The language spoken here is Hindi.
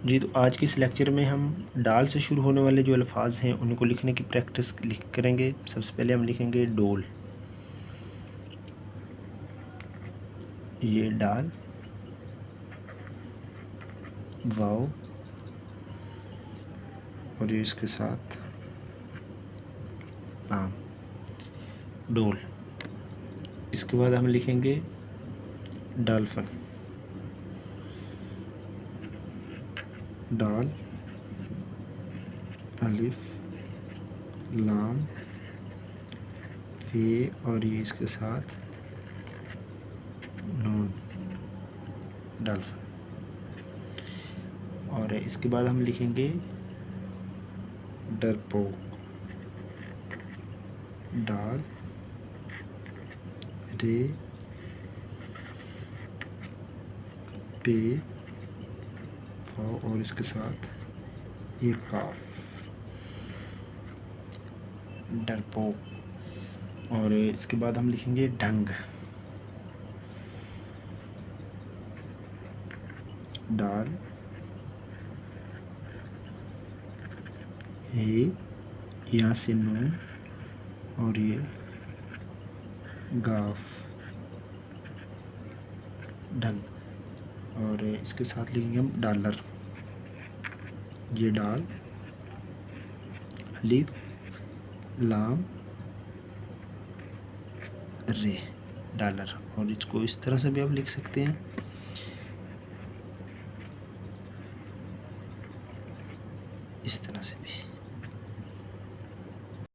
जी, तो आज के इस लेक्चर में हम डाल से शुरू होने वाले जो अल्फाज हैं उनको लिखने की प्रैक्टिस करेंगे। सबसे पहले हम लिखेंगे डोल, ये डाल, वाव और ये इसके साथ लाम, डोल। इसके बाद हम लिखेंगे डाल्फिन, डाल, अलिफ, लाम, फे और ये इसके साथ नून, डाल्फिन। और इसके बाद हम लिखेंगे डरपोक, डाल, रे, पे, फाव और इसके साथ ये काफ, डरपोक। और इसके बाद हम लिखेंगे ढंग, डाल, हे, यहाँ से नून और ये गाफ, ढंग। और इसके साथ लिखेंगे हम डॉलर, ये डाल, अलिफ, लाम, रे, डॉलर। और इसको इस तरह से भी आप लिख सकते हैं।